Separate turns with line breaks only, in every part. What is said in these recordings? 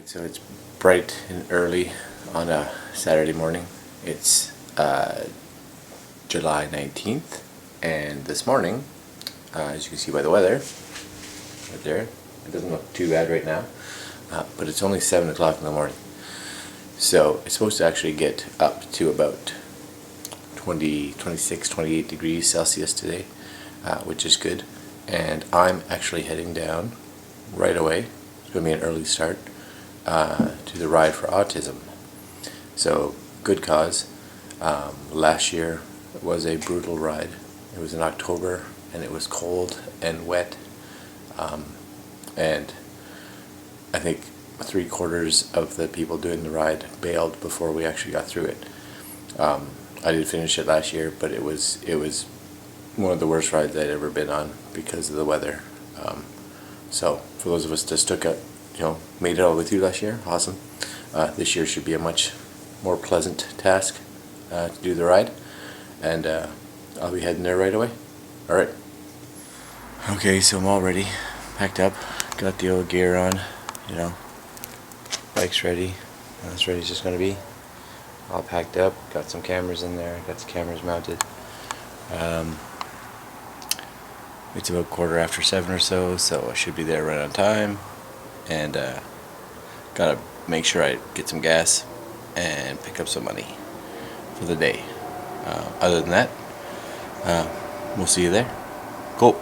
So it's bright and early on a Saturday morning. It's July 19th, and this morning, as you can see by the weather, right there, it doesn't look too bad right now, but it's only 7 o'clock in the morning. So it's supposed to actually get up to about 20, 26, 28 degrees Celsius today, which is good. And I'm actually heading down right away. It's going to be an early start to the ride for autism. So good cause. Last year was a brutal ride. It was in October and it was cold and wet, and I think 3/4 of the people doing the ride bailed before we actually got through it. I did finish it last year, but it was one of the worst rides I'd ever been on because of the weather. So for those of us that stuck it, made it all the way through last year, awesome. This year should be a much more pleasant task to do the ride, and I'll be heading there right away. Alright. Okay, so I'm all ready, packed up, got the old gear on, bike's ready, as ready as it's going to be. All packed up, got some cameras in there, got the cameras mounted. It's about 7:15 or so I should be there right on time, and gotta make sure I get some gas and pick up some money for the day. Other than that, we'll see you there. Cool.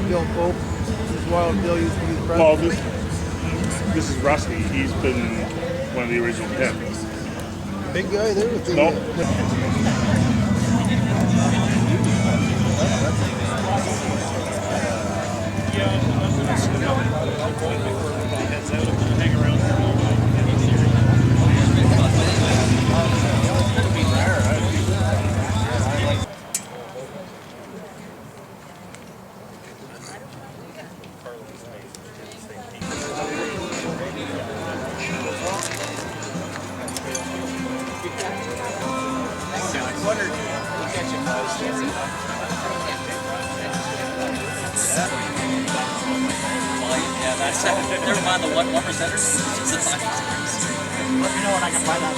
Bill Pope. This is Wild Bill used to be the president.
Well, this is Rusty. He's been one of the original 10.
Big guy there with the...
Nope.
Never mind the 1%ers. Let me know when I can find out.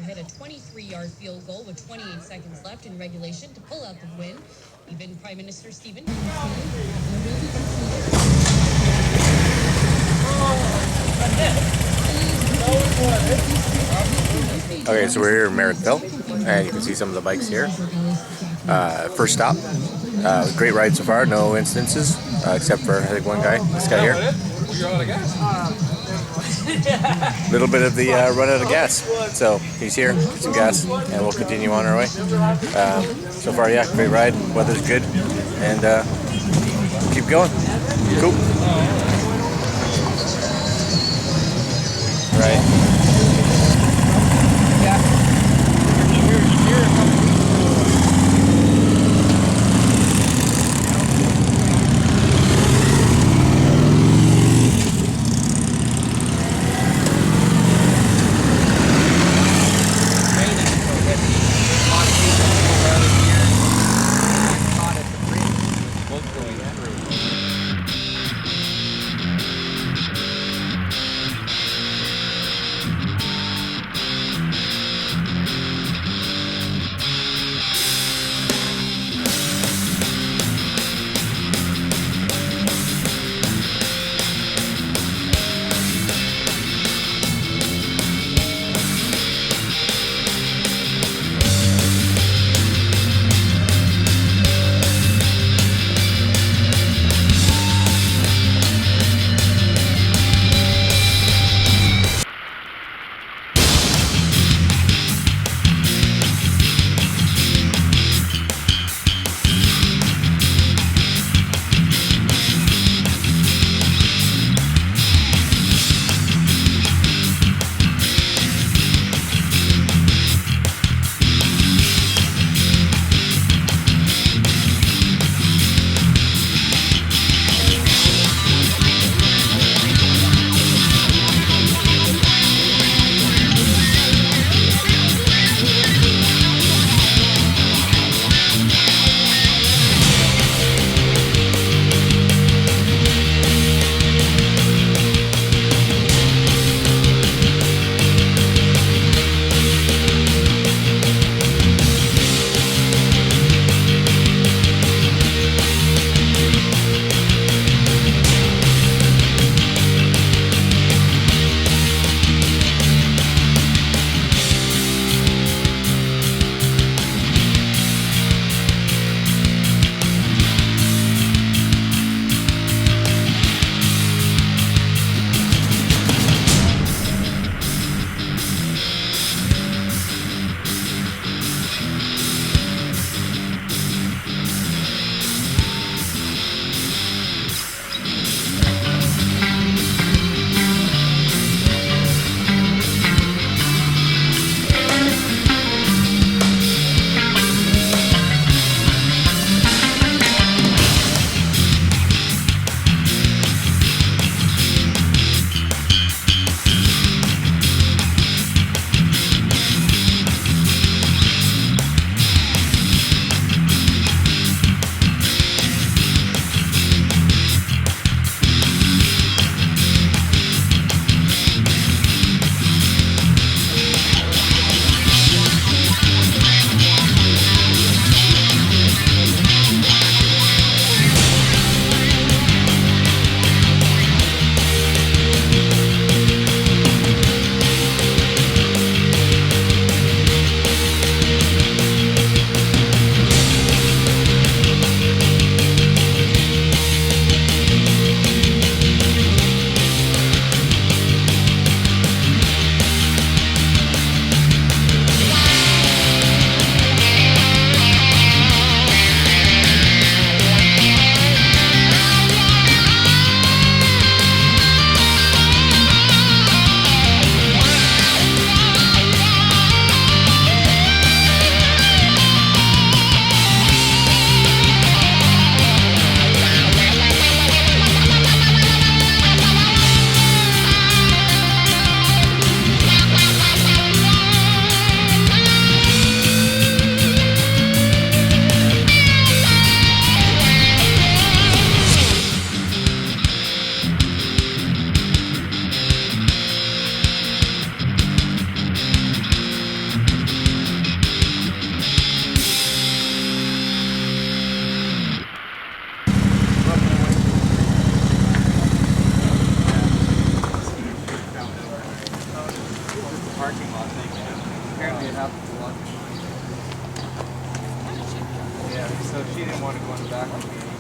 hit a 23-yard field goal with 28 seconds left in regulation to pull out the win. Even Prime Minister Stephen.
Okay, so we're here in Merrittville, and you can see some of the bikes here. First stop. Great ride so far, no incidences, except for I think one guy, this guy here. Little bit of the run out of gas. So he's here, get some gas, and we'll continue on our way. So far, yeah, great ride. Weather's good, and keep going. Cool. Right.
So she didn't want to go in the back with me anymore.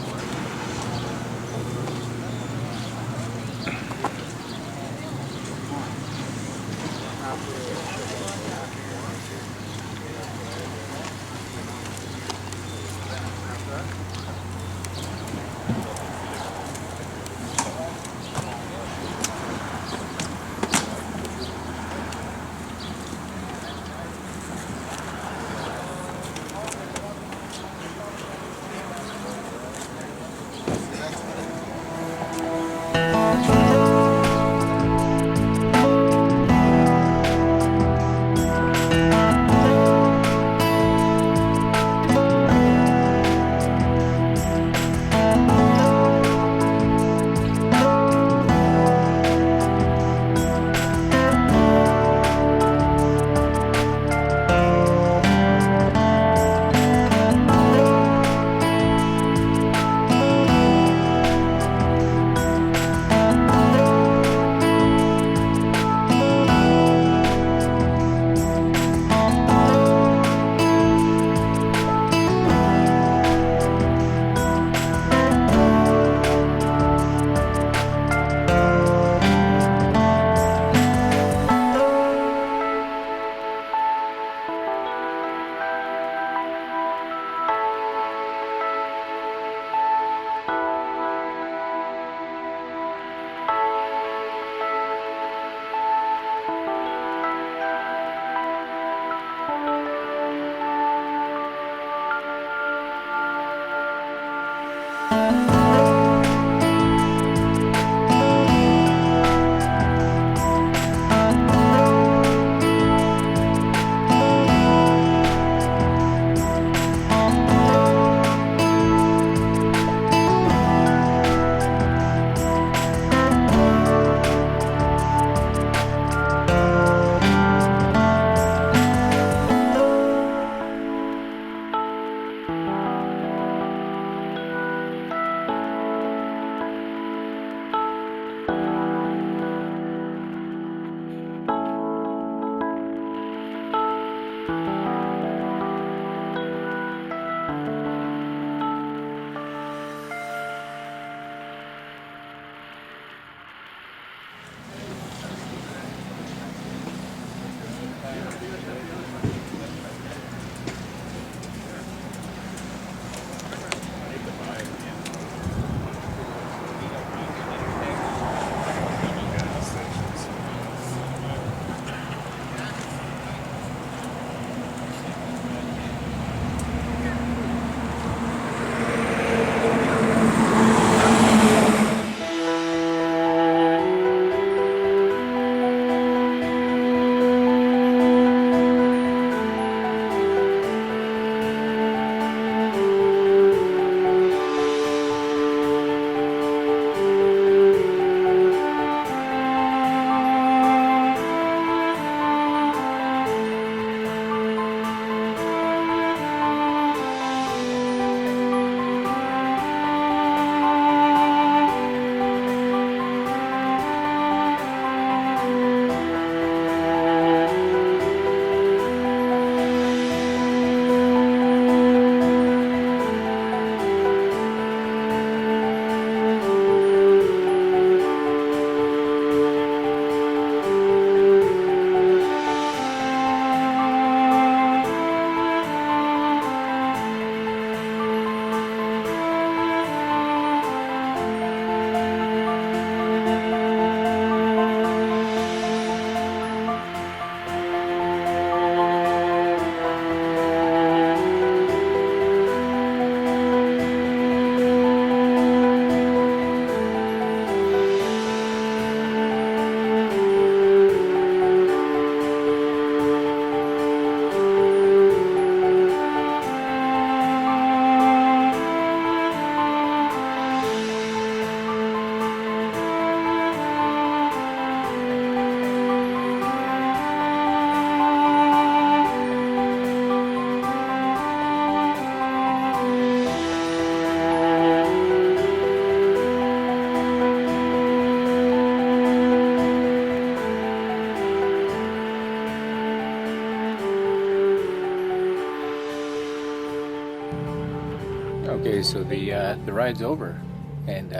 Okay, so the ride's over, and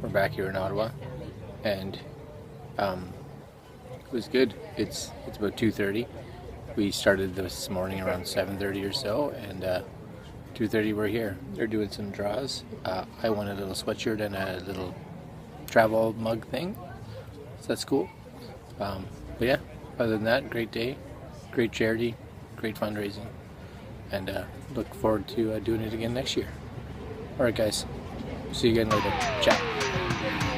we're back here in Ottawa, and it was good. It's about 2:30. We started this morning around 7:30 or so, and 2:30 we're here. They're doing some draws. I won a little sweatshirt and a little travel mug thing, so that's cool. But yeah, other than that, great day, great charity, great fundraising, and look forward to doing it again next year. Alright guys, see you again later. Ciao.